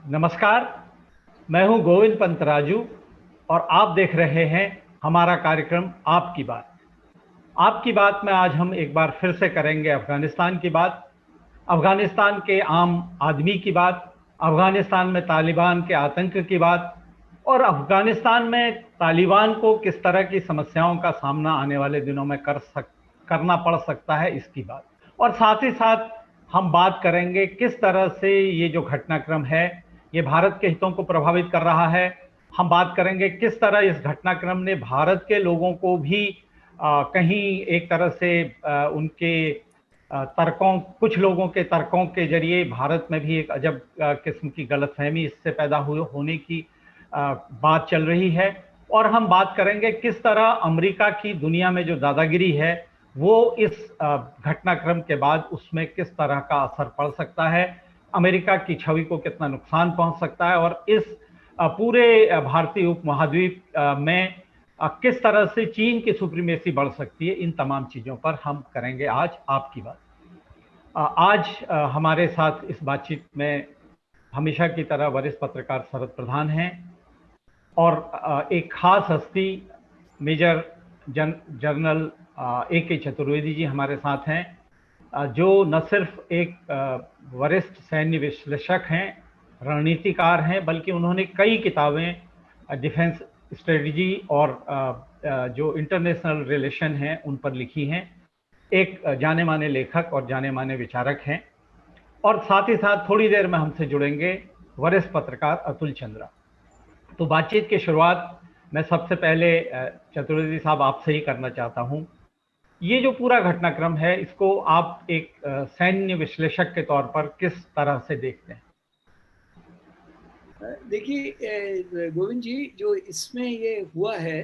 नमस्कार। मैं हूं गोविंद पंतराजू और आप देख रहे हैं हमारा कार्यक्रम आपकी बात। आपकी बात में आज हम एक बार फिर से करेंगे अफगानिस्तान की बात, अफगानिस्तान के आम आदमी की बात, अफगानिस्तान में तालिबान के आतंक की बात और अफगानिस्तान में तालिबान को किस तरह की समस्याओं का सामना आने वाले दिनों में करना पड़ सकता है, इसकी बात। और साथ ही साथ हम बात करेंगे किस तरह से ये जो घटनाक्रम है ये भारत के हितों को प्रभावित कर रहा है। हम बात करेंगे किस तरह इस घटनाक्रम ने भारत के लोगों को भी कहीं एक तरह से उनके तर्कों, कुछ लोगों के तर्कों के जरिए भारत में भी एक अजब किस्म की गलतफहमी इससे पैदा होने की बात चल रही है। और हम बात करेंगे किस तरह अमेरिका की दुनिया में जो दादागिरी है वो इस घटनाक्रम के बाद उसमें किस तरह का असर पड़ सकता है, अमेरिका की छवि को कितना नुकसान पहुंच सकता है और इस पूरे भारतीय उपमहाद्वीप में किस तरह से चीन की सुप्रीमेसी बढ़ सकती है। इन तमाम चीज़ों पर हम करेंगे आज आपकी बात। आज हमारे साथ इस बातचीत में हमेशा की तरह वरिष्ठ पत्रकार शरद प्रधान हैं और एक खास हस्ती major general A K. Chaturvedi ji हमारे साथ हैं, जो न सिर्फ एक वरिष्ठ सैन्य विश्लेषक हैं, रणनीतिकार हैं, बल्कि उन्होंने कई किताबें डिफेंस स्ट्रेटजी और जो इंटरनेशनल रिलेशन हैं उन पर लिखी हैं। एक जाने माने लेखक और जाने माने विचारक हैं। और साथ ही साथ थोड़ी देर में हमसे जुड़ेंगे वरिष्ठ पत्रकार अतुल चंद्रा। तो बातचीत की शुरुआत मैं सबसे पहले चतुर्वेदी साहब आपसे ही करना चाहता हूं। ये जो पूरा घटनाक्रम है इसको आप एक सैन्य विश्लेषक के तौर पर किस तरह से देखते हैं? देखिए गोविंद जी, जो इसमें ये हुआ है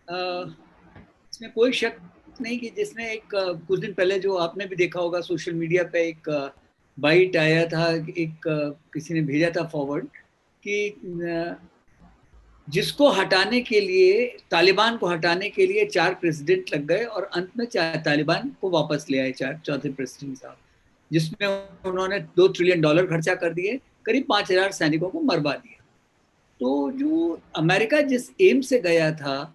इसमें कोई शक नहीं कि जिसने एक कुछ दिन पहले जो आपने भी देखा होगा सोशल मीडिया पे एक बाइट आया था, एक किसी ने भेजा था फॉरवर्ड कि जिसको हटाने के लिए, तालिबान को हटाने के लिए 4 प्रेसिडेंट लग गए और अंत में तालिबान को वापस ले आए चौथे प्रेसिडेंट साहब, जिसमें उन्होंने $2 ट्रिलियन खर्चा कर दिए, करीब 5,000 सैनिकों को मरवा दिया। तो जो अमेरिका जिस एम से गया था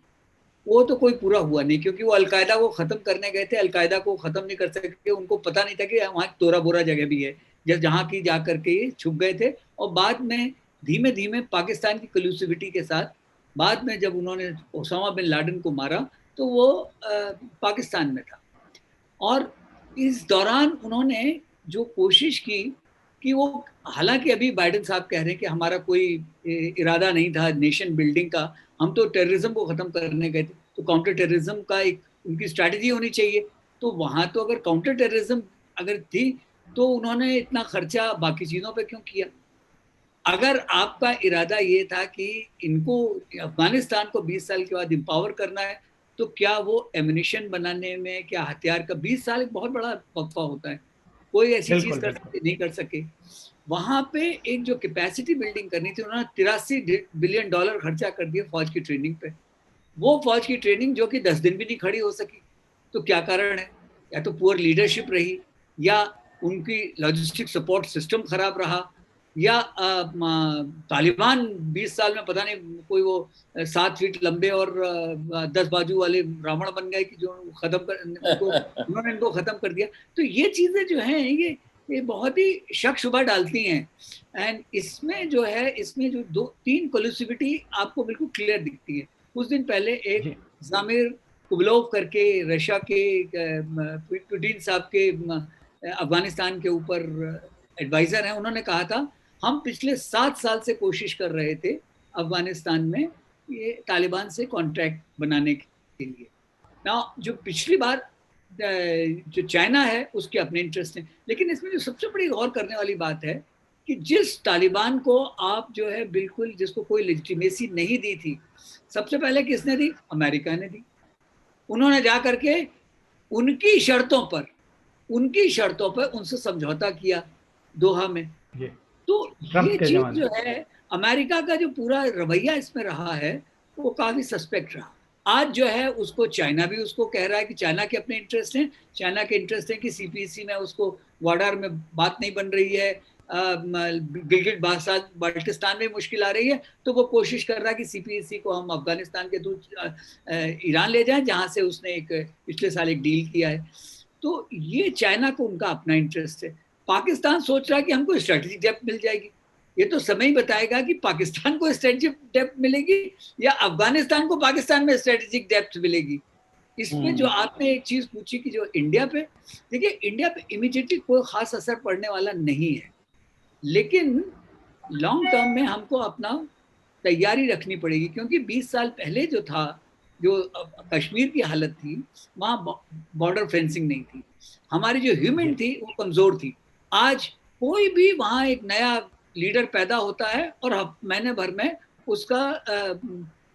वो तो कोई पूरा हुआ नहीं, क्योंकि वो अलकायदा को ख़त्म करने गए थे, अलकायदा को ख़त्म नहीं कर सके। उनको पता नहीं था कि वहाँ तोरा बोरा जगह भी है जहाँ की जा करके ये छुप गए थे। और बाद में धीमे धीमे पाकिस्तान की कलूसिविटी के साथ बाद में जब उन्होंने ओसामा बिन लादेन को मारा तो वो पाकिस्तान में था। और इस दौरान उन्होंने जो कोशिश की कि वो, हालांकि अभी बाइडेन साहब कह रहे हैं कि हमारा कोई इरादा नहीं था नेशन बिल्डिंग का, हम तो टेररिज्म को ख़त्म करने गए थे। तो काउंटर टेररिज्म का एक उनकी स्ट्रैटेजी होनी चाहिए। तो वहाँ तो अगर काउंटर टेररिज्म अगर थी तो उन्होंने इतना खर्चा बाकी चीज़ों पे क्यों किया? अगर आपका इरादा ये था कि इनको, अफगानिस्तान को 20 साल के बाद एम्पावर करना है, तो क्या वो एम्युनिशन बनाने में, क्या हथियार का 20 साल एक बहुत बड़ा वक्फा होता है, कोई ऐसी चीज़ नहीं कर सके। वहाँ पे एक जो कैपेसिटी बिल्डिंग करनी थी, उन्होंने $83 बिलियन खर्चा कर दिया फौज की ट्रेनिंग पे। वो फौज की ट्रेनिंग जो कि 10 दिन भी नहीं खड़ी हो सकी। तो क्या कारण है? या तो पुअर लीडरशिप रही, या उनकी लॉजिस्टिक सपोर्ट सिस्टम खराब रहा, या तालिबान 20 साल में पता नहीं कोई वो 7 फीट लंबे और 10 बाजू वाले रावण बन गए कि जो खत्म कर उन्होंने इनको खत्म कर दिया। तो ये चीजें जो हैं ये बहुत ही शक शुबा डालती हैं। एंड इसमें जो है, इसमें जो 2-3 कोलुसिविटी आपको बिल्कुल क्लियर दिखती है। कुछ दिन पहले एक जामिर कुबलोव करके रशिया के पुतिन साहब के अफगानिस्तान के ऊपर एडवाइजर हैं, उन्होंने कहा था हम पिछले 7 साल से कोशिश कर रहे थे अफगानिस्तान में ये तालिबान से कॉन्ट्रैक्ट बनाने के लिए ना। जो पिछली बार जो चाइना है उसके अपने इंटरेस्ट हैं, लेकिन इसमें जो सबसे बड़ी गौर करने वाली बात है कि जिस तालिबान को आप जो है बिल्कुल, जिसको कोई लेजिटिमेसी नहीं दी थी, सबसे पहले किसने दी? अमेरिका ने दी। उन्होंने जा करके उनकी शर्तों पर उनसे समझौता किया दोहा में। तो ये चीज जो है, अमेरिका का जो पूरा रवैया इसमें रहा है वो काफी सस्पेक्ट रहा। आज जो है उसको चाइना भी उसको कह रहा है कि चाइना के अपने इंटरेस्ट हैं, चाइना के इंटरेस्ट है कि सीपीसी में उसको वाडार में बात नहीं बन रही है, गिलगिट बाल्टिस्तान में मुश्किल आ रही है, तो वो कोशिश कर रहा है कि सीपीईसी को हम अफगानिस्तान के थ्रू ईरान ले जाएं, जहां से उसने एक पिछले साल एक डील किया है। तो ये चाइना को उनका अपना इंटरेस्ट है। पाकिस्तान सोच रहा है कि हमको स्ट्रेटेजिक डेप्थ मिल जाएगी। ये तो समय ही बताएगा कि पाकिस्तान को स्ट्रेटेजिक डेप्थ मिलेगी या अफगानिस्तान को पाकिस्तान में स्ट्रेटेजिक डेप्थ मिलेगी। इसमें जो आपने एक चीज पूछी कि जो इंडिया पे, देखिए इंडिया पे इमीडिएटली कोई खास असर पड़ने वाला नहीं है, लेकिन लॉन्ग टर्म में हमको अपना तैयारी रखनी पड़ेगी, क्योंकि 20 साल पहले जो था, जो कश्मीर की हालत थी, वहाँ बॉर्डर फेंसिंग नहीं थी, हमारी जो ह्यूमन थी वो कमजोर थी। आज कोई भी वहाँ एक नया लीडर पैदा होता है और महीने भर में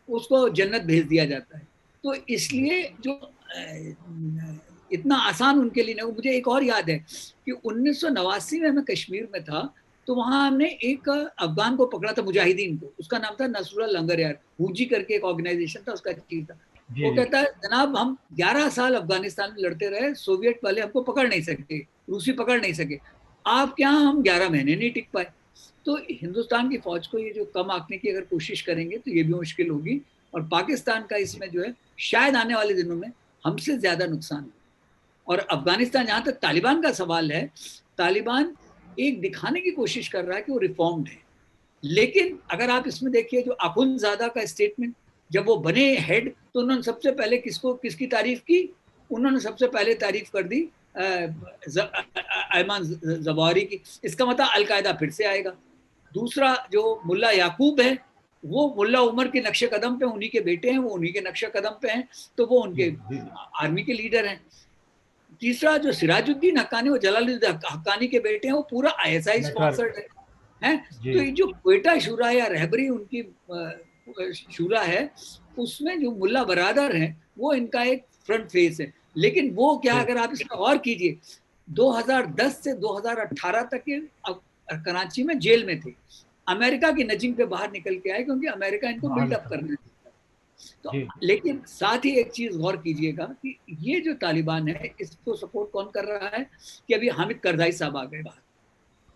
उसको जन्नत भेज दिया जाता है। तो इसलिए जो इतना आसान उनके लिए नहीं। मुझे एक और याद है कि 1989 में मैं कश्मीर में था, तो वहां हमने एक अफगान को पकड़ा था, मुजाहिदीन को, उसका नाम था नसरुल्लाह लंगरयार, हुजी करके एक ऑर्गेनाइजेशन था, उसका चीफ था। वो कहता है जनाब हम 11 साल अफगानिस्तान में लड़ते रहे, सोवियत वाले हमको पकड़ नहीं सके, रूसी पकड़ नहीं सके, आप क्या हम 11 महीने नहीं टिक पाए। तो हिंदुस्तान की फौज को ये जो कम आंकने की अगर कोशिश करेंगे तो ये भी मुश्किल होगी, और पाकिस्तान का इसमें जो है शायद आने वाले दिनों में हमसे ज्यादा नुकसान हो। और अफगानिस्तान, जहां तक तालिबान का सवाल है, तालिबान एक दिखाने की कोशिश कर रहा है कि वो रिफॉर्म्ड है, लेकिन अगर आप इसमें देखिए जो अखुंदजादा का स्टेटमेंट, जब वो बने हेड तो उन्होंने सबसे पहले किसकी तारीफ की? उन्होंने सबसे पहले तारीफ कर दी अयमान ज़वाहिरी की। इसका मतलब अलकायदा फिर से आएगा। दूसरा जो मुल्ला याकूब है, वो मुल्ला उमर के नक्शे कदम पे, उन्हीं के बेटे हैं, वो उन्हीं के नक्शे कदम पे हैं, तो वो उनके आर्मी के लीडर हैं। तीसरा जो सिराजुद्दीन हक्कानी, वो जलालुद्दीन हक्कानी के बेटे हैं, वो पूरा आईएसआई स्पॉन्सर्ड है। तो ये जो क्वेटा शूरा या रहबरी उनकी शूरा है, उसमें जो मुल्ला बरादर हैं वो इनका एक फ्रंट फेस है। लेकिन वो क्या, अगर आप इसमें और कीजिए, 2010 से 2018 तक के कराची में जेल में थे, अमेरिका की नजिंग पे बाहर निकल के आए, क्योंकि अमेरिका इनको बिल्डअप करना है। तो लेकिन साथ ही एक चीज गौर कीजिएगा कि ये जो तालिबान है, इसको सपोर्ट कौन कर रहा है? कि अभी हामिद करजाई साहब आ गए बाहर,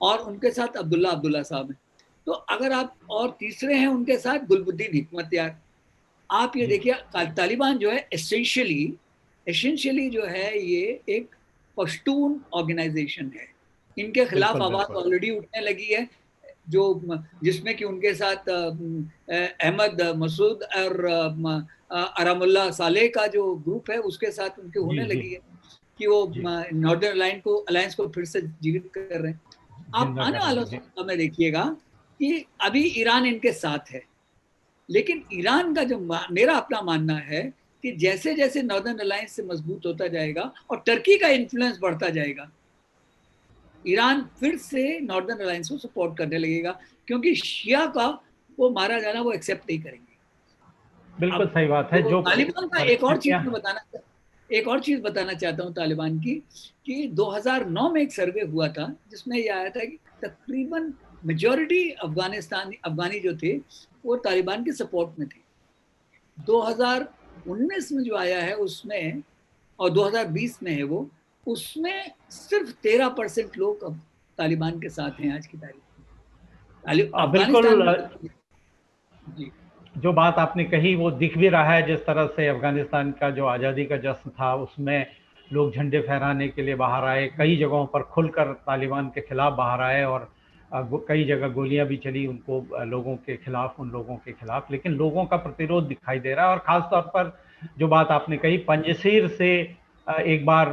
और उनके साथ अब्दुल्ला साहब हैं। तो अगर आप, और तीसरे हैं उनके साथ गुलबुद्दीन हिकमतयार। आप ये देखिए, तालिबान जो है एसेंशियली जो है ये एक पश्तून ऑर्गेनाइजेशन है। इनके खिलाफ आवाज ऑलरेडी उठने लगी है, जो जिसमें कि उनके साथ अहमद मसूद और अरामुल्ला सालेह का जो ग्रुप है, उसके साथ उनके होने लगी है कि वो नॉर्दर्न अलायंस को फिर से जीवित कर रहे हैं। आप आने वालों समय देखिएगा कि अभी ईरान इनके साथ है, लेकिन ईरान का जो मेरा अपना मानना है कि जैसे जैसे नॉर्दर्न अलायंस से मजबूत होता जाएगा और टर्की का इन्फ्लुएंस बढ़ता जाएगा, ईरान फिर से नॉर्दर्न अलायंस को सपोर्ट करने लगेगा, क्योंकि शिया का वो मारा जाना वो एक्सेप्ट नहीं करेंगे। बिल्कुल सही बात है। जो तालिबान का एक और चीज बताना चाहता हूँ तालिबान की, कि 2009 में एक सर्वे हुआ था जिसमें यह आया था कि तकरीबन मेजॉरिटी अफगानी जो थे वो तालिबान के सपोर्ट में थे। 2019 में जो आया है उसमें, और 2020 में है वो, उसमें सिर्फ 13% लोग अब तालिबान के साथ हैं आज की तारीख में। बिल्कुल जी, जो बात आपने कही वो दिख भी रहा है। जिस तरह से अफगानिस्तान का जो आज़ादी का जश्न था उसमें लोग झंडे फहराने के लिए बाहर आए, कई जगहों पर खुलकर तालिबान के खिलाफ बाहर आए, और कई जगह गोलियां भी चली उनको, लोगों के खिलाफ, उन लोगों के खिलाफ। लेकिन लोगों का प्रतिरोध दिखाई दे रहा है, और ख़ास तौर पर जो बात आपने कही, पंजशीर से एक बार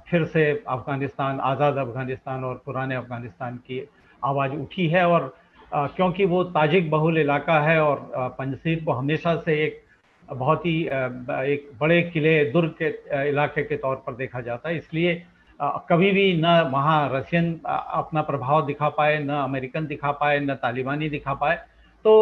फिर से अफगानिस्तान, आज़ाद अफगानिस्तान और पुराने अफगानिस्तान की आवाज़ उठी है। और क्योंकि वो ताजिक बहुल इलाका है, और पंजशीर को हमेशा से एक बहुत ही एक बड़े किले, दुर्ग के इलाके के तौर पर देखा जाता है, इसलिए कभी भी न वहाँ रशियन अपना प्रभाव दिखा पाए, न अमेरिकन दिखा पाए, न तालिबानी दिखा पाए। तो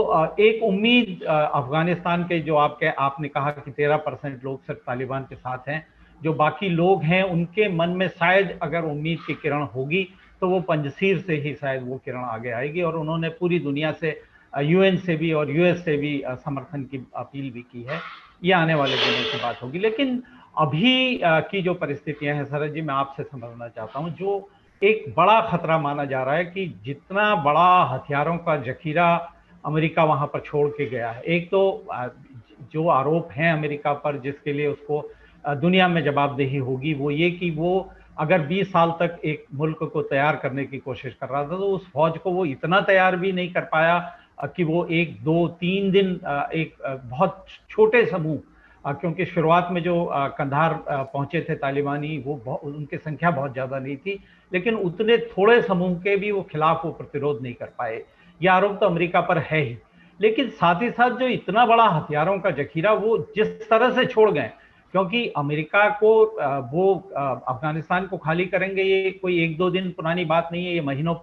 एक उम्मीद अफगानिस्तान के, जो आपने कहा कि 13% लोग सिर्फ तालिबान के साथ हैं, जो बाकी लोग हैं उनके मन में शायद अगर उम्मीद की किरण होगी तो वो पंजशीर से ही शायद वो किरण आगे आएगी। और उन्होंने पूरी दुनिया से, यूएन से भी और यूएस से भी समर्थन की अपील भी की है। ये आने वाले दिनों की बात होगी। लेकिन अभी की जो परिस्थितियां हैं, सरद जी, मैं आपसे समझना चाहता हूँ, जो एक बड़ा खतरा माना जा रहा है कि जितना बड़ा हथियारों का जखीरा अमेरिका वहां पर छोड़ के गया है, एक तो जो आरोप हैं अमेरिका पर जिसके लिए उसको दुनिया में जवाबदेही होगी, वो ये कि वो अगर 20 साल तक एक मुल्क को तैयार करने की कोशिश कर रहा था, तो उस फौज को वो इतना तैयार भी नहीं कर पाया कि वो 1 2 3 दिन एक बहुत छोटे समूह, क्योंकि शुरुआत में जो कंधार पहुंचे थे तालिबानी, वो उनकी संख्या बहुत ज़्यादा नहीं थी, लेकिन उतने थोड़े समूह के भी वो खिलाफ वो प्रतिरोध नहीं कर पाए। ये आरोप तो अमेरिका पर है ही, लेकिन साथ ही साथ जो इतना बड़ा हथियारों का जखीरा वो जिस तरह से छोड़ गए, क्योंकि अमेरिका को वो अफगानिस्तान को खाली करेंगे, ये कोई 1 2 दिन पुरानी बात नहीं है, ये महीनों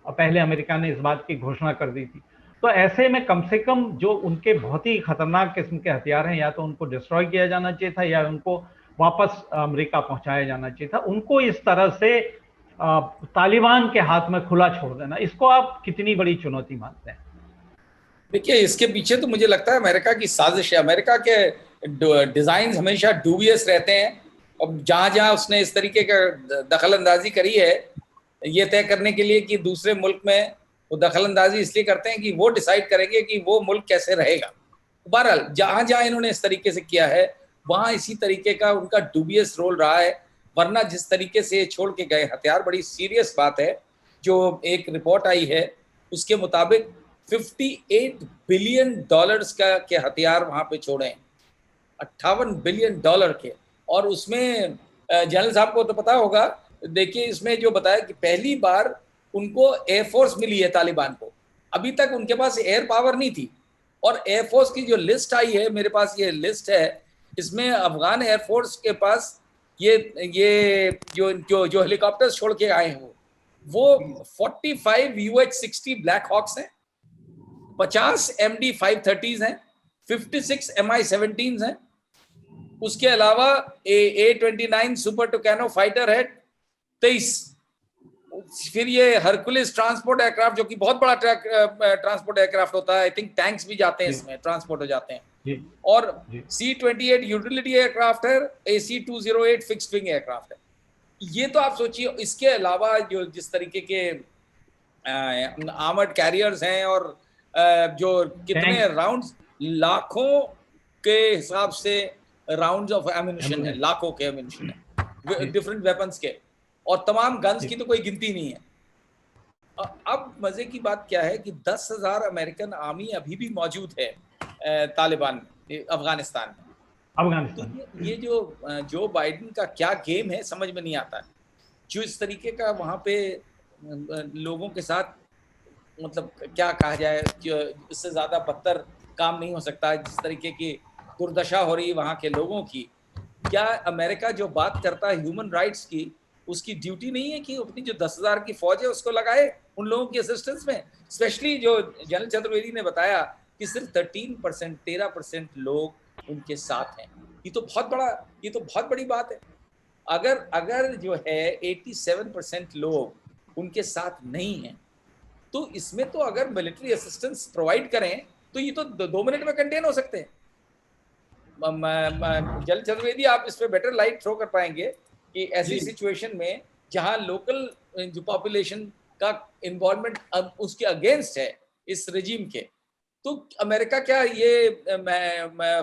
पहले अमेरिका ने इस बात की घोषणा कर दी थी। तो ऐसे में कम से कम जो उनके बहुत ही खतरनाक किस्म के हथियार हैं, या तो उनको डिस्ट्रॉय किया जाना चाहिए था या उनको वापस अमेरिका पहुंचाया जाना चाहिए था। उनको इस तरह से तालिबान के हाथ में खुला छोड़ देना, इसको आप कितनी बड़ी चुनौती मानते हैं? देखिए, इसके पीछे तो मुझे लगता है अमेरिका की साजिश है। अमेरिका के डिजाइन हमेशा डूबियस रहते हैं, और जहां जहां उसने इस तरीके का दखल अंदाजी करी है ये तय करने के लिए कि दूसरे मुल्क में वो दखल अंदाजी इसलिए करते हैं कि वो डिसाइड करेंगे कि वो मुल्क कैसे रहेगा। बहरहाल जहां जहां इन्होंने इस तरीके से किया है वहां इसी तरीके का उनका डूबियस रोल रहा है। वरना जिस तरीके से छोड़ के गए हथियार, बड़ी सीरियस बात है। जो एक रिपोर्ट आई है उसके मुताबिक 58 बिलियन डॉलर्स का के हथियार वहां पे छोड़े हैं, 58 बिलियन डॉलर के। और उसमें जनरल साहब को तो पता होगा, देखिए इसमें जो बताया कि पहली बार उनको एयरफोर्स मिली है तालिबान को। अभी तक उनके पास एयर पावर नहीं थी, और एयरफोर्स की जो लिस्ट आई है, मेरे पास ये लिस्ट है, इसमें अफगान एयरफोर्स के पास ये जो जो जो हेलीकॉप्टर्स छोड़ के आए हैं वो 45 UH-60 ब्लैक हॉक्स हैं, 50 MD-530s हैं, 56 MI-17s हैं। उसके अलावा A-29 सुपर टुकैनो फाइटर है 23। फिर ये हरकुलिस ट्रांसपोर्ट एयरक्राफ्ट, जो कि बहुत बड़ा ट्रांसपोर्ट एयरक्राफ्ट होता है, आई थिंक टैंक्स भी जाते हैं इसमें, ट्रांसपोर्ट हो जाते हैं। और C-28 यूटिलिटी एयरक्राफ्ट है, AC-208 फिक्स्ड विंग एयरक्राफ्ट है। ये तो आप सोचिए। इसके अलावा जो जिस तरीके के आर्मर्ड कैरियर्स हैं, और जो कितने राउंड्स, लाखों के हिसाब से राउंड्स ऑफ एम्यूनिशन है, लाखों के एम्यूनिशन है डिफरेंट वेपन्स के, और तमाम गन्स की तो कोई गिनती नहीं है। अब मजे की बात क्या है कि 10,000 अमेरिकन आर्मी अभी भी मौजूद है तालिबान में, अफगानिस्तान में। तो ये जो बाइडेन का क्या गेम है समझ में नहीं आता। जो इस तरीके का वहाँ पे लोगों के साथ, मतलब क्या कहा जाए, इससे ज़्यादा बदतर काम नहीं हो सकता। जिस तरीके की दुर्दशा हो रही है वहाँ के लोगों की, क्या अमेरिका जो बात करता है ह्यूमन राइट्स की, उसकी ड्यूटी नहीं है कि अपनी जो 10,000 की फौज है उसको लगाए उन लोगों की असिस्टेंस में? स्पेशली जो जनरल चतुर्वेदी ने बताया कि सिर्फ 13% लोग उनके साथ हैं। ये तो बहुत बड़ी बात है। अगर जो है 87% लोग उनके साथ नहीं हैं, तो इसमें तो अगर मिलिट्री असिस्टेंस प्रोवाइड करें तो ये तो 2 मिनट में कंटेन हो सकते हैं। जनरल चतुर्वेदी, आप इस पर बेटर लाइट थ्रो कर पाएंगे कि ऐसी सिचुएशन में जहां लोकल जो पॉपुलेशन का इन्वॉल्वमेंट उसके अगेंस्ट है इस रेजिम के, तो अमेरिका क्या ये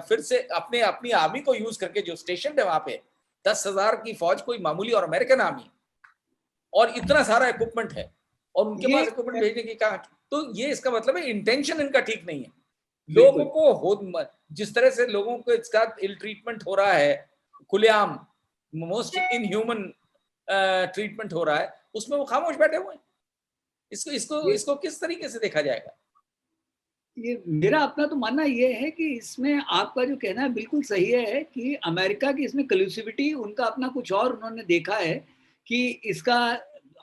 फिर से अपनी आर्मी को यूज करके, जो स्टेशन है वहां पे 10,000 की फौज, कोई मामूली और अमेरिकन आर्मी, और इतना सारा इक्विपमेंट है, और उनके पास इक्विपमेंट भेजने की कहा, तो ये इसका मतलब है इंटेंशन इनका ठीक नहीं है। लोगों को जिस तरह से लोगों को इसका इल ट्रीटमेंट हो रहा है, खुलेआम मोस्ट इनह्यूमन ट्रीटमेंट हो रहा है, उसमें वो खामोश बैठे हुए हैं। इसको किस तरीके से देखा जाएगा? ये मेरा अपना तो मानना ये है कि इसमें आपका जो कहना है बिल्कुल सही है कि अमेरिका की इसमें कल्यूसिविटी, उनका अपना कुछ और उन्होंने देखा है कि इसका,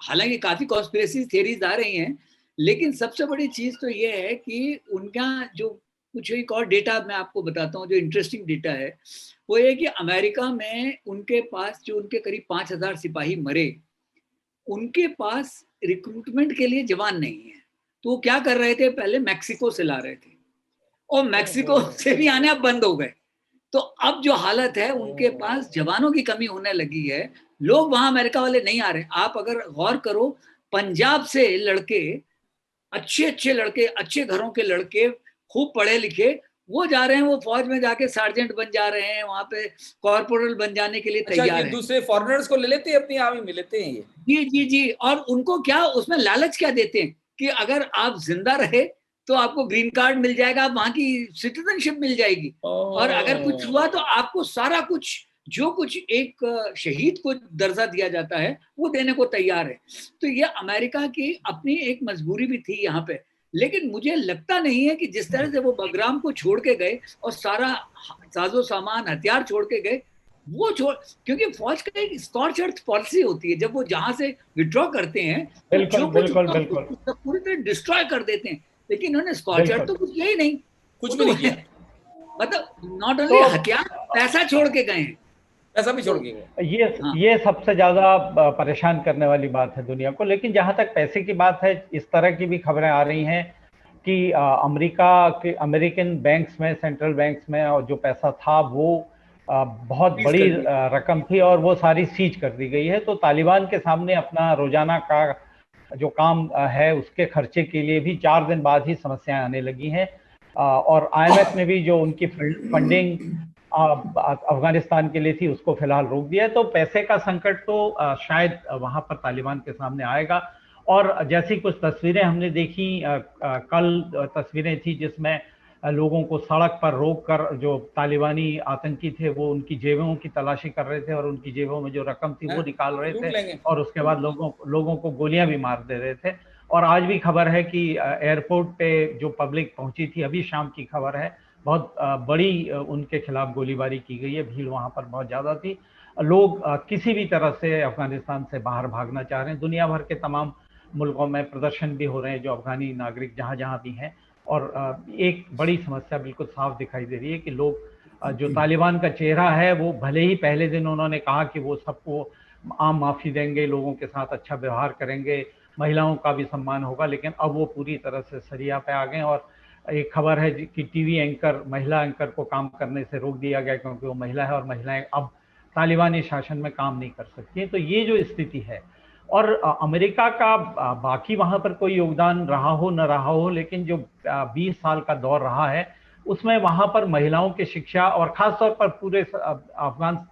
हालांकि काफी कॉन्स्पिरेसी थियरीज आ रही हैं, लेकिन सबसे बड़ी चीज तो ये है कि उनका जो कुछ एक और डेटा मैं आपको बताता हूँ जो इंटरेस्टिंग डेटा है, वो ये कि अमेरिका में उनके पास जो उनके करीब 5,000 सिपाही मरे, उनके पास रिक्रूटमेंट के लिए जवान नहीं है। तो वो क्या कर रहे थे, पहले मैक्सिको से ला रहे थे, और मैक्सिको से भी आने अब बंद हो गए। तो अब जो हालत है, उनके पास जवानों की कमी होने लगी है, लोग वहां अमेरिका वाले नहीं आ रहे। आप अगर गौर करो, पंजाब से लड़के, अच्छे अच्छे लड़के, अच्छे घरों के लड़के, खूब पढ़े लिखे, वो जा रहे हैं, वो फौज में जाके सार्जेंट बन जा रहे हैं, वहां पे कॉर्पोरल बन जाने के लिए अच्छा, ये तैयार हैं। दूसरे फॉरेनर्स को ले लेते हैं, अपनी आर्मी में लेते हैं ये? जी जी जी। और उनको क्या उसमें लालच क्या देते हैं कि अगर आप जिंदा रहे तो आपको ग्रीन कार्ड मिल जाएगा, आप वहां की सिटीजनशिप मिल जाएगी, और अगर कुछ हुआ तो आपको सारा कुछ, जो कुछ एक शहीद को दर्जा दिया जाता है वो देने को तैयार है। तो ये अमेरिका की अपनी एक मजबूरी भी थी यहाँ पे। लेकिन मुझे लगता नहीं है कि जिस तरह से वो बगराम को छोड़ के गए और सारा साजो सामान हथियार छोड़ के गए, वो छोड़, क्योंकि फौज का एक स्कॉच अर्थ पॉलिसी होती है, जब वो जहां से विड्रॉ करते हैं तो बिल्कुल जो कुछ बिल्कुल बिल्कुल उसका पूरी तरह डिस्ट्रॉय कर देते हैं। लेकिन इन्होंने स्कॉच अर्थ तो कुछ किया ही नहीं, कुछ भी नहीं किया, मतलब नॉट ओनली तो हथियार, पैसा छोड़ के गए हैं। ऐसा भी छोड़ के गए। ये सबसे ज्यादा परेशान करने वाली बात है दुनिया को। लेकिन जहां तक पैसे की बात है, इस तरह की भी खबरें आ रही हैं कि अमेरिका के अमेरिकन बैंक्स में, सेंट्रल बैंक्स में और जो पैसा था वो बहुत बड़ी रकम थी और वो सारी सीज कर दी गई है। तो तालिबान के सामने अपना रोजाना का जो काम है उसके खर्चे के लिए भी 4 दिन बाद ही समस्याएं आने लगी हैं। और IMF ने भी जो उनकी फंडिंग अफगानिस्तान के लिए थी उसको फिलहाल रोक दिया है। तो पैसे का संकट तो शायद वहां पर तालिबान के सामने आएगा। और जैसी कुछ तस्वीरें हमने देखी कल, तस्वीरें थी जिसमें लोगों को सड़क पर रोककर जो तालिबानी आतंकी थे वो उनकी जेबों की तलाशी कर रहे थे और उनकी जेबों में जो रकम थी वो निकाल रहे थे और उसके बाद लोगों को गोलियां भी मार दे रहे थे। और आज भी खबर है कि एयरपोर्ट पे जो पब्लिक पहुंची थी, अभी शाम की खबर है, बहुत बड़ी उनके खिलाफ गोलीबारी की गई है। भीड़ वहां पर बहुत ज्यादा थी। लोग किसी भी तरह से अफगानिस्तान से बाहर भागना चाह रहे हैं। दुनिया भर के तमाम मुल्कों में प्रदर्शन भी हो रहे हैं जो अफगानी नागरिक जहां जहां भी हैं। और एक बड़ी समस्या बिल्कुल साफ दिखाई दे रही है कि लोग, जो तालिबान का चेहरा है, वो भले ही पहले दिन उन्होंने कहा कि वो सबको आम माफी देंगे, लोगों के साथ अच्छा व्यवहार करेंगे, महिलाओं का भी सम्मान होगा, लेकिन अब वो पूरी तरह से सरिया पे आ गए। और एक खबर है कि टीवी एंकर, महिला एंकर को काम करने से रोक दिया गया क्योंकि वो महिला है और महिलाएं अब तालिबानी शासन में काम नहीं कर सकती हैं। तो ये जो स्थिति है, और अमेरिका का बाकी वहां पर कोई योगदान रहा हो न रहा हो, लेकिन जो 20 साल का दौर रहा है उसमें वहां पर महिलाओं की शिक्षा और खासतौर पर पूरे अफगान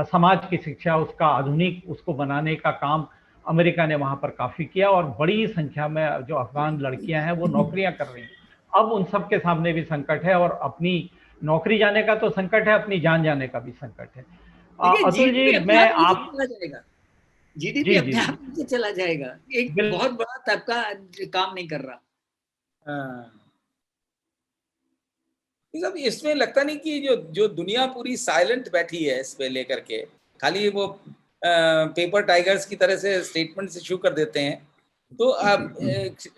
समाज की शिक्षा, उसका आधुनिक उसको बनाने का काम अमेरिका ने वहां पर काफी किया। और बड़ी संख्या में जो अफगान लड़कियां हैं वो नौकरियां कर रही हैं। अब उन सब के सामने भी संकट है, और अपनी नौकरी जाने का तो संकट है, अपनी जान जाने का भी संकट है। अतुल जी, मैं आप जीडीपी अपने आप नीचे चला जाएगा, एक बहुत बड़ा तबका काम नहीं कर रहा। इसमें लगता नहीं कि जो दुनिया पूरी साइलेंट बैठी है इस पे लेकर के, खाली वो पेपर टाइगर्स की तरह से स्टेटमेंट्स इशू कर देते हैं। तो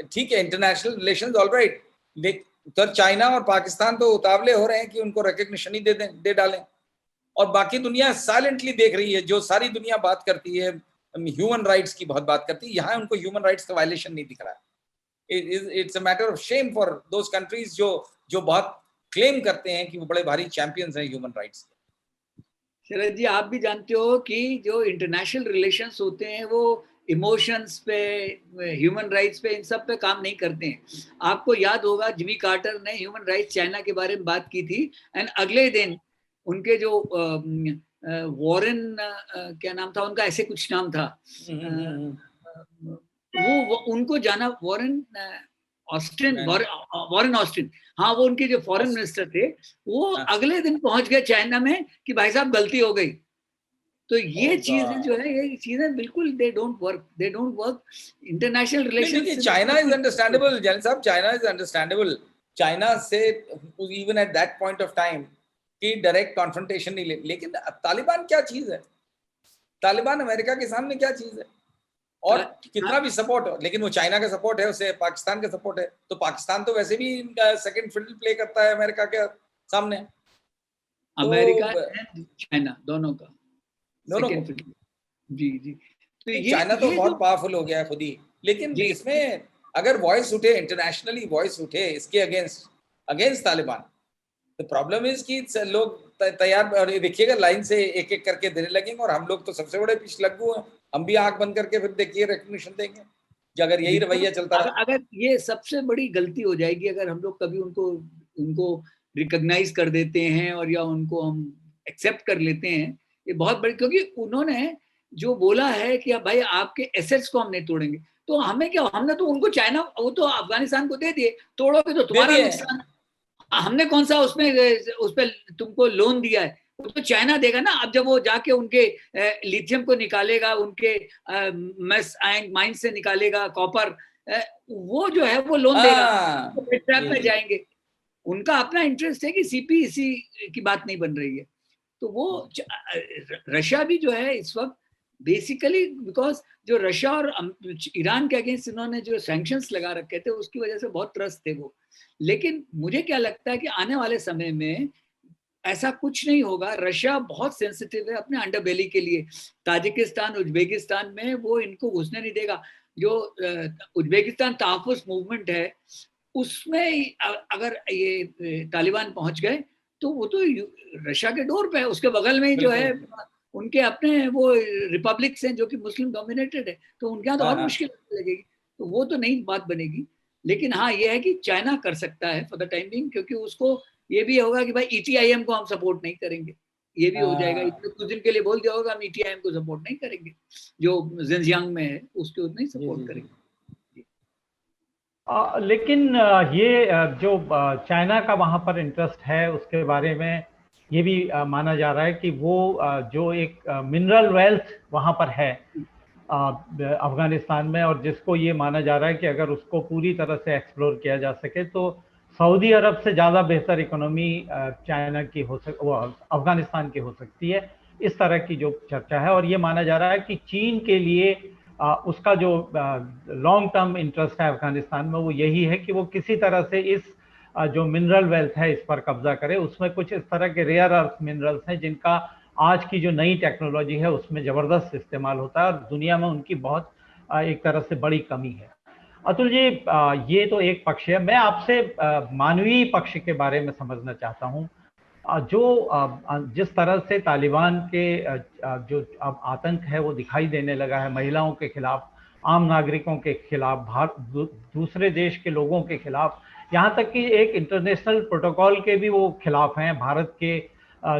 ठीक है, इंटरनेशनल रिलेशंस ऑलराइट, तो चाइना और पाकिस्तान तो उतावले हो रहे हैं कि उनको रिकग्निशन ही दे डालें, और बाकी दुनिया साइलेंटली देख रही है। जो सारी दुनिया बात करती है, ह्यूमन राइट्स की बहुत बात करती है, यहाँ उनको ह्यूमन राइट्स का वायलेशन नहीं दिख रहा है। It's a matter of shame for those countries जो बहुत क्लेम करते हैं कि वो बड़े भारी चैंपियंस हैं ह्यूमन राइट्स के। शरद जी, आप भी जानते हो कि जो इंटरनेशनल रिलेशंस होते हैं वो इमोशंस पे, ह्यूमन राइट्स पे, इन सब पे काम नहीं करते हैं। आपको याद होगा जिमी कार्टर ने ह्यूमन राइट्स चाइना के बारे में बात की थी, एंड अगले दिन उनके जो वॉरेन, क्या नाम था उनका, ऐसे कुछ नाम था, वो उनको जाना, वॉरेन ऑस्टिन, हाँ, वो उनके जो फॉरेन मिनिस्टर थे, वो अगले दिन पहुंच गए चाइना में कि भाई साहब गलती हो गई। तो ये चीजें जो है, ये चीजें बिल्कुल they don't work international relations. China is understandable Jain साहब, चाइना इज अंडरस्टैंडेबल। चाइना से even at that point of time कि डायरेक्ट कॉन्फ्रंटेशन नहीं लेकिन तालिबान क्या चीज है? तालिबान अमेरिका के सामने क्या चीज है? और कितना भी सपोर्ट हो, लेकिन वो चाइना का सपोर्ट है, उसे पाकिस्तान का सपोर्ट है, तो पाकिस्तान तो वैसे भी सेकंड फिडल प्ले करता है अमेरिका के सामने। अमेरिका एंड चाइना दोनों का सेकंड फिडल। जी जी। तो ये चाइना तो बहुत पावरफुल हो गया है खुद ही, लेकिन इसमें अगर वॉइस उठे, इंटरनेशनली वॉइस उठे इसके अगेंस्ट तालिबान, तो प्रॉब्लम इज कि लोग तैयार, और ये देखिएगा लाइन से एक एक करके देने लगेंगे, और हम लोग तो सबसे बड़े पीछ लग्गू हैं, हम भी आंख बंद करके फिर देखिए रिकग्निशन देंगे कि अगर यही रवैया चलता रहा। अगर ये सबसे बड़ी गलती हो जाएगी अगर हम लोग कभी उनको उनको रिकॉग्नाइज कर देते हैं और या उनको हम एक्सेप्ट कर लेते हैं, ये बहुत बड़ी, क्योंकि उन्होंने जो बोला है कि भाई आपके एसेट्स को हम नहीं तोड़ेंगे, तो हमें क्या, हमने तो उनको चाइना, वो तो अफगानिस्तान को दे दिए, तोड़ोगे तो तुम्हारा नुकसान, हमने कौन सा उसमें उस पर तुमको लोन दिया है, वो तो चाइना देगा ना। अब जब वो जाके उनके लिथियम को निकालेगा, उनके मेस माइन से निकालेगा कॉपर, वो जो है वो लोन देगा, तो ट्रैप में जाएंगे। उनका अपना इंटरेस्ट है कि सीपीईसी की बात नहीं बन रही है। तो वो रशिया भी जो है इस वक्त बेसिकली, बिकॉज जो रशिया और ईरान के अगेंस्ट इन्होंने जो सैंक्शंस लगा रखे थे उसकी वजह से बहुत त्रस्त थे वो। लेकिन मुझे क्या लगता है कि आने वाले समय में ऐसा कुछ नहीं होगा। रशिया बहुत सेंसिटिव है अपने अंडरबेली के लिए। ताजिकिस्तान, उज्बेकिस्तान में वो इनको घुसने नहीं देगा। जो उज्बेकिस्तान तहफ़्फ़ुज़ मूवमेंट है उसमें अगर ये तालिबान पहुंच गए तो वो तो रशिया के डोर पे है, उसके बगल में ही जो है उनके अपने वो रिपब्लिक्स हैं जो कि मुस्लिम डोमिनेटेड है, तो उनके यहाँ तो और मुश्किल लगेगी, तो वो तो नहीं बात बनेगी। लेकिन हाँ ये है कि चाइना कर सकता है फॉर द टाइम बिंग, क्योंकि उसको ये भी होगा कि भाई ईटीआईएम को हम सपोर्ट नहीं करेंगे, ये भी हो जाएगा। इसने कुछ दिन के लिए बोल दिया होगा हम ईटीआईएम को सपोर्ट नहीं करेंगे, जो जिनजियांग में है उसके उतना ही सपोर्ट करेंगे। लेकिन ये जो चाइना का वहाँ पर इंटरेस्ट है उसके बारे में ये भी माना जा रहा है कि वो जो एक मिनरल वेल्थ वहाँ पर है अफगानिस्तान में, और जिसको ये माना जा रहा है कि अगर उसको पूरी तरह से एक्सप्लोर किया जा सके तो सऊदी अरब से ज़्यादा बेहतर इकोनॉमी चाइना की वो अफगानिस्तान की हो सकती है। इस तरह की जो चर्चा है, और ये माना जा रहा है कि चीन के लिए उसका जो लॉन्ग टर्म इंटरेस्ट है अफगानिस्तान में वो यही है कि वो किसी तरह से इस जो मिनरल वेल्थ है इस पर कब्जा करे। उसमें कुछ इस तरह के रेयर अर्थ मिनरल्स हैं जिनका आज की जो नई टेक्नोलॉजी है उसमें ज़बरदस्त इस्तेमाल होता है, और दुनिया में उनकी बहुत एक तरह से बड़ी कमी है। अतुल जी, ये तो एक पक्ष है। मैं आपसे मानवीय पक्ष के बारे में समझना चाहता हूँ। जो जिस तरह से तालिबान के जो अब आतंक है वो दिखाई देने लगा है महिलाओं के खिलाफ, आम नागरिकों के खिलाफ, दूसरे देश के लोगों के खिलाफ, यहाँ तक कि एक इंटरनेशनल प्रोटोकॉल के भी वो खिलाफ हैं। भारत के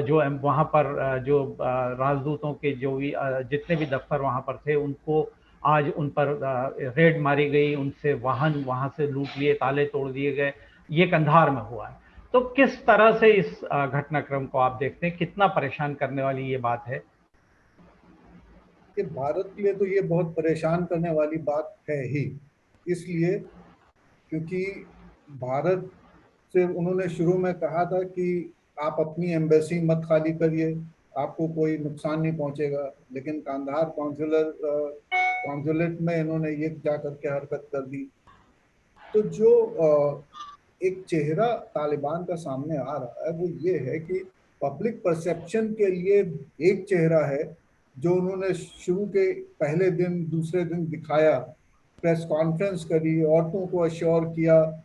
जो वहाँ पर जो राजदूतों के जो भी जितने भी दफ्तर वहाँ पर थे उनको आज उन पर रेड मारी गई, उनसे वाहन वहाँ से लूट लिए, ताले तोड़ दिए गए। ये कंधार में हुआ है। तो किस तरह से इस घटनाक्रम को आप देखते हैं, कितना परेशान करने वाली ये बात है? कि भारत के लिए तो ये बहुत परेशान करने वाली बात है ही, इसलिए क्योंकि भारत से उन्होंने शुरू में कहा था कि आप अपनी एम्बेसी मत खाली करिए, आपको कोई नुकसान नहीं पहुंचेगा, लेकिन कांधार कॉन्सुलेट में इन्होंने ये जा करके हरकत कर दी। तो जो एक चेहरा तालिबान का सामने आ रहा है वो ये है कि पब्लिक परसेप्शन के लिए एक चेहरा है जो उन्होंने शुरू के पहले दिन दूसरे दिन दिखाया, प्रेस कॉन्फ्रेंस करी, औरतों को अश्योर किया,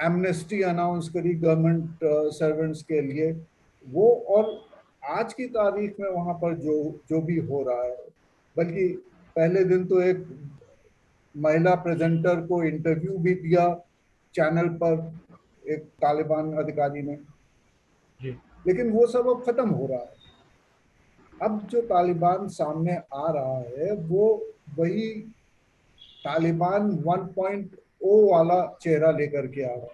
एमनेस्टी अनाउंस करी गवर्नमेंट सर्वेंट्स के लिए वो, और आज की तारीख में वहाँ पर जो भी हो रहा है, बल्कि पहले दिन तो एक महिला प्रेजेंटर को इंटरव्यू भी दिया चैनल पर एक तालिबान अधिकारी ने, लेकिन वो सब अब खत्म हो रहा है। अब जो तालिबान सामने आ रहा है वो वही तालिबान 1.0 वाला चेहरा लेकर के आ रहा है।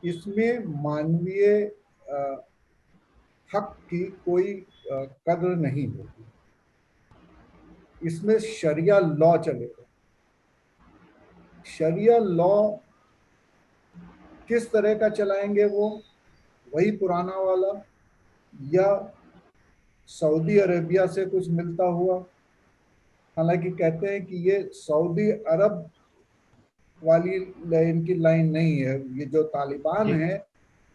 इसमें मानवीय हक की कोई कदर नहीं होगी, इसमें शरिया लॉ चलेगा। शरिया लॉ किस तरह का चलाएंगे वो, वही पुराना वाला या सऊदी अरेबिया से कुछ मिलता हुआ? हालांकि कहते हैं कि ये सऊदी अरब वाली इनकी लाइन नहीं है, ये जो तालिबान है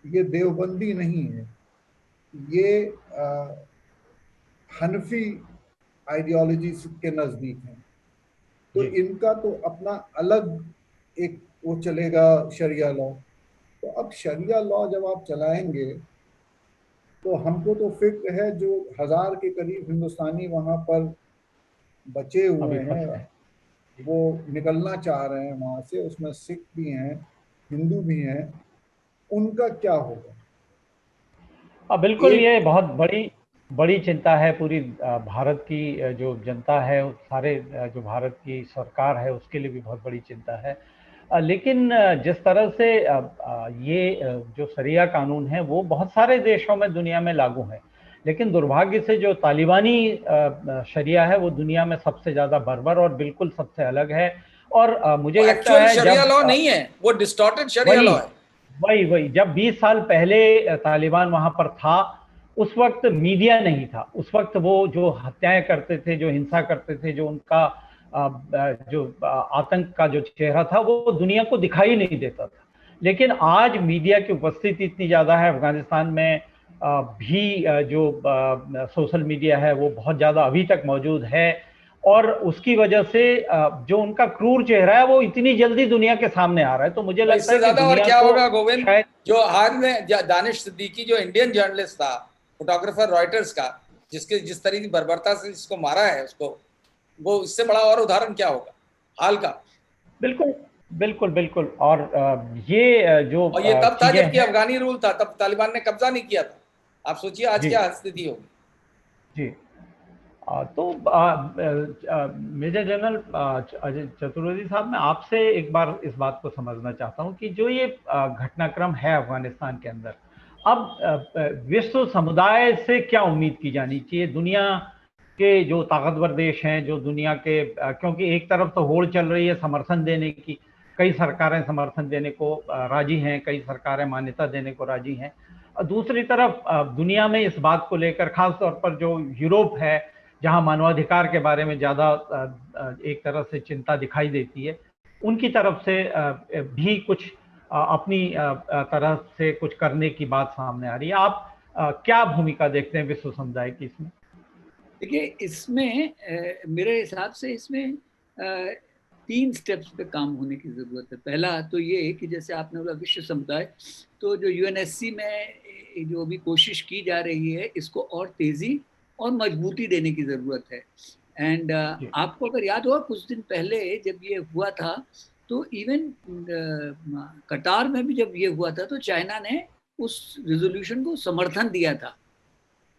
ये देवबंदी नहीं है, ये हनफी आइडियोलॉजी के नजदीक है। तो इनका तो अपना अलग एक वो चलेगा शरिया लॉ। तो तो अब शरिया लॉ जब आप चलाएंगे तो हमको तो फिक्र है जो 1000 के करीब हिंदुस्तानी वहां पर बचे हुए अभी हैं, फंसे हैं। वो निकलना चाह रहे हैं वहां से, उसमें सिख भी हैं, हिंदू भी हैं, उनका क्या होगा? बिल्कुल, एक ये बहुत बड़ी बड़ी चिंता है पूरी भारत की जो जनता है, सारे जो भारत की सरकार है उसके लिए भी बहुत बड़ी चिंता है। लेकिन जिस तरह से ये जो शरिया कानून है वो बहुत सारे देशों में दुनिया में लागू है, लेकिन दुर्भाग्य से जो तालिबानी शरिया है वो दुनिया में सबसे ज़्यादा बर्बर और बिल्कुल सबसे अलग है। और मुझे वो लगता एक्चुअल है शरिया जब लॉ नहीं है, वो डिस्टॉर्टेड शरिया वही लॉ है। वही वही जब 20 साल पहले तालिबान वहां पर था, उस वक्त मीडिया नहीं था, उस वक्त वो जो हत्याएं करते थे, जो हिंसा करते थे, जो उनका जो आतंक का जो चेहरा था वो दुनिया को दिखाई नहीं देता था। लेकिन आज मीडिया की उपस्थिति इतनी ज़्यादा है अफगानिस्तान में, भी जो सोशल मीडिया है वो बहुत ज़्यादा अभी तक मौजूद है, और उसकी वजह से जो उनका क्रूर चेहरा है वो इतनी जल्दी दुनिया के सामने आ रहा है। तो मुझे और लगता इससे है कि ज्यादा और दुनिया क्या को होगा गोविंद, शायद जो हाल में दानिश सिद्दीकी जो इंडियन जर्नलिस्ट था, फोटोग्राफर रॉयटर्स का, जिसके जिस तरीके की बर्बरता से जिसको मारा है उसको, वो इससे बड़ा और उदाहरण क्या होगा हाल का। बिल्कुल बिल्कुल बिल्कुल। और ये जो और ये तब था चीजें जबकि हैं। अफगानी रूल था, तब तालिबान ने कब्जा नहीं किया था। आप सोचिए आज जी क्या स्थिति होगी। जी। तो मेजर जनरल अजय चतुर्वेदी साहब, मैं आपसे एक बार इस बात को समझना चाहता हूं कि जो ये घटनाक्रम है अफगानिस्तान के अंदर, अब विश्व समुदाय से क्या उम्मीद की जानी चाहिए? दुनिया के जो ताकतवर देश हैं, जो दुनिया के क्योंकि एक तरफ तो होड़ चल रही है समर्थन देने की, कई सरकारें समर्थन देने को राजी हैं, कई सरकारें मान्यता देने को राजी हैं। दूसरी तरफ दुनिया में इस बात को लेकर, खास तौर पर जो यूरोप है जहां मानवाधिकार के बारे में ज़्यादा एक तरह से चिंता दिखाई देती है, उनकी तरफ से भी कुछ अपनी तरफ से कुछ करने की बात सामने आ रही है। आप क्या भूमिका देखते हैं विश्व समुदाय की इसमें? देखिए, इसमें मेरे हिसाब से इसमें 3 स्टेप्स पे काम होने की ज़रूरत है। पहला तो ये कि जैसे आपने बोला विश्व समुदाय, तो जो यूएनएससी में जो भी कोशिश की जा रही है, इसको और तेज़ी और मजबूती देने की ज़रूरत है। एंड जी आपको अगर याद होगा कुछ दिन पहले जब ये हुआ था, तो इवन कतार में भी जब ये हुआ था तो चाइना ने उस रिजोल्यूशन को समर्थन दिया था।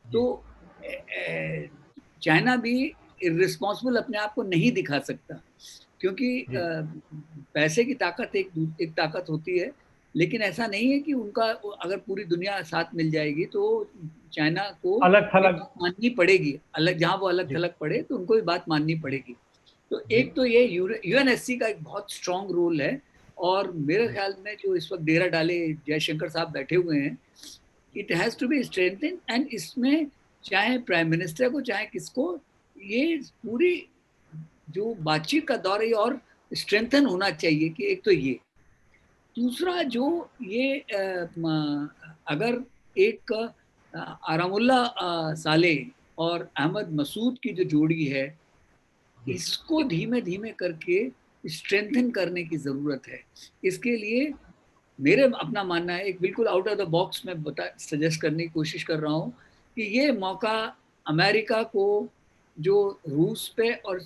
जी तो चाइना भी इर्रिस्पॉन्सिबल अपने आप को नहीं दिखा सकता, क्योंकि जी। पैसे की ताकत एक ताकत होती है, लेकिन ऐसा नहीं है कि उनका अगर पूरी दुनिया साथ मिल जाएगी तो चाइना को अलग ये थलग। बात माननी पड़ेगी। अलग जहाँ वो अलग जी थलग पड़े तो उनको भी बात माननी पड़ेगी। तो जी एक तो ये यूएनएससी का एक बहुत स्ट्रांग रोल है, और मेरे जी ख्याल में जो इस वक्त डेरा डाले जयशंकर साहब बैठे हुए हैं, it has to be strengthen. And इसमें चाहे प्राइम मिनिस्टर को चाहे किसको, ये पूरी जो बातचीत का दौर है और स्ट्रेंथन होना चाहिए। कि एक तो ये, दूसरा जो ये अगर एक आरामुल्ला साले और अहमद मसूद की जो जोड़ी है, जी इसको धीमे धीमे करके स्ट्रेंथन करने की ज़रूरत है। इसके लिए मेरे अपना मानना है, एक बिल्कुल आउट ऑफ द बॉक्स में सजेस्ट करने की कोशिश कर रहा हूँ कि ये मौका अमेरिका को, जो रूस पे और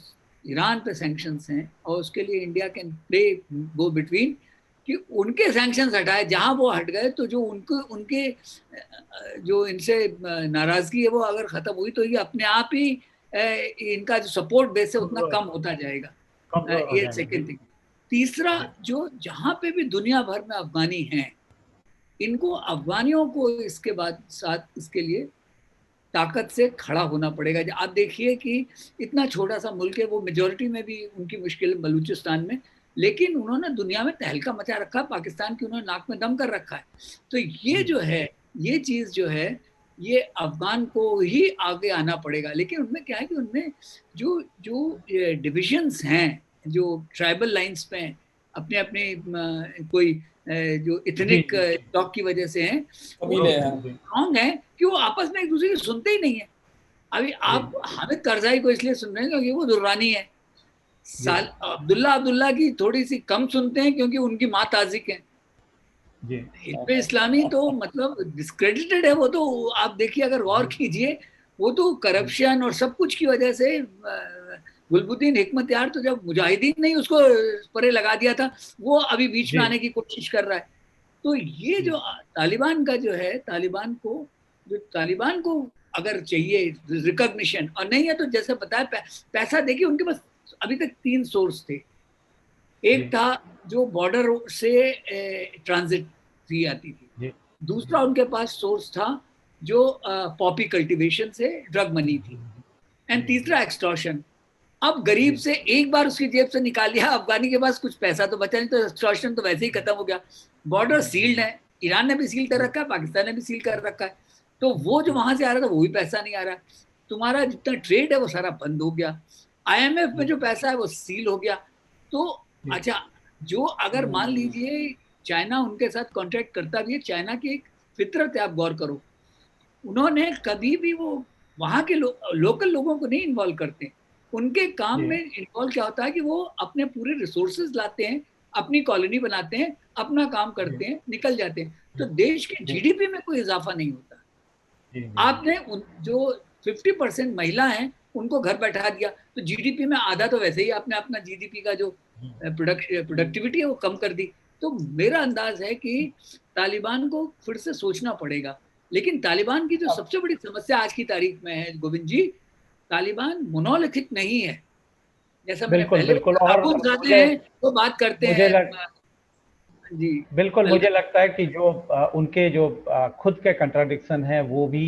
ईरान पे सैंक्शंस हैं, और उसके लिए India can play go between, कि उनके सैंक्शंस हटाए। जहां वो हट गए तो जो उनके जो इनसे नाराजगी है वो अगर खत्म हुई तो ये अपने आप ही इनका जो सपोर्ट बेस है उतना कम होता जाएगा। कमजोर हो ये जाएंगे। सेकेंड जी थिंग। तीसरा, जी जो जहां पे भी दुनिया भर में अफगानी हैं, इनको अफगानियों को इसके बाद साथ इसके लिए ताकत से खड़ा होना पड़ेगा। आप देखिए कि इतना छोटा सा मुल्क है, वो मेजोरिटी में भी उनकी मुश्किल बलूचिस्तान में, लेकिन उन्होंने दुनिया में तहलका मचा रखा है, पाकिस्तान की उन्होंने नाक में दम कर रखा है। तो ये जी जो है, ये चीज़ जो है, ये अफगान को ही आगे आना पड़ेगा। लेकिन उनमें क्या है कि उनमें जो जो डिविजन्स हैं, जो ट्राइबल लाइंस पे अपने अपने कोई जो जी इथनिक जी टॉक की वजह से हैं, वो कबीले हैं। स्ट्रॉन्ग है कि वो आपस में एक दूसरे की सुनते ही नहीं है। अभी जी आप हामिद करजाई को इसलिए सुन रहे हैं क्योंकि वो दुर्रानी है। जी साल अब्दुल्ला अब्दुल्ला की थोड़ी सी कम सुनते हैं क्योंकि उनकी माँ ताजिक है। जी हिजब इस्लामी तो मतलब डिस्क्रेडिटेड है वो तो। आप देखिए, अगर गौर कीजिए, वो तो करप्शन और सब कुछ की वजह से गुलबुद्दीन हिकमत यार तो जब मुजाहिदीन ने उसको परे लगा दिया था, वो अभी बीच में जी आने की कोशिश कर रहा है। तो ये जी जो तालिबान का जो है, तालिबान को अगर चाहिए रिकॉग्निशन और नहीं है तो जैसे बताया पैसा देखिए उनके पास अभी तक 3 सोर्स थे। एक जी था जो बॉर्डर से ट्रांजिट फी आती थी। जी दूसरा उनके पास सोर्स था जो पॉपी कल्टीवेशन से ड्रग मनी थी। एंड तीसरा एक्सटॉर्शन। अब गरीब जी से एक बार उसकी जेब से निकाल लिया, अफगानी के पास कुछ पैसा तो बचा नहीं, तो एक्सटॉर्शन तो वैसे ही खत्म हो गया। बॉर्डर सील्ड है, ईरान ने भी सील कर रखा है, पाकिस्तान ने भी सील कर रखा है। तो वो जो वहां से आ रहा था वो भी पैसा नहीं आ रहा। तुम्हारा जितना ट्रेड है वो सारा बंद हो गया। आईएमएफ में जो पैसा है वो सील हो गया। तो अच्छा, जो अगर मान लीजिए चाइना उनके साथ कॉन्ट्रैक्ट करता भी है, चाइना की एक फितरत है, आप गौर करो, उन्होंने कभी भी वो वहां के लोकल लोगों को नहीं इन्वॉल्व करते। उनके काम में इन्वॉल्व क्या होता है कि वो अपने पूरे रिसोर्सेज लाते हैं, अपनी कॉलोनी बनाते हैं, अपना काम करते हैं, निकल जाते हैं। तो देश के जीडीपी में कोई इजाफा नहीं होता। आपने जो 50% महिला हैं उनको घर बैठा दिया, तो जीडीपी में आधा तो वैसे ही आपने अपना जीडीपी का जो प्रोडक्टिविटी है वो कम कर दी। तो मेरा अंदाज है कि तालिबान को फिर से सोचना पड़ेगा। लेकिन तालिबान की जो सबसे बड़ी समस्या आज की तारीख में है गोविंद जी, तालिबान मोनोलिथिक नहीं है। जैसा मैंने बिल्कुल पहले बिल्कुल। बताया, और अबू जाते मुझे हैं तो बात करते मुझे हैं लग जी। बिल्कुल मुझे लगता है कि जो उनके जो खुद के कंट्राडिक्शन है वो भी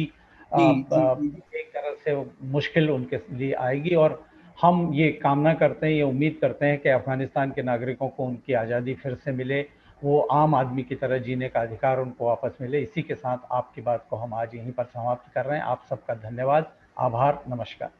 जी जी जी एक तरह से मुश्किल उनके लिए आएगी। और हम ये कामना करते हैं, ये उम्मीद करते हैं कि अफगानिस्तान के नागरिकों को उनकी आज़ादी फिर से मिले, वो आम आदमी की तरह जीने का अधिकार उनको वापस मिले। इसी के साथ आपकी बात को हम आज यहीं पर समाप्त कर रहे हैं। आप सबका धन्यवाद, आभार, नमस्कार।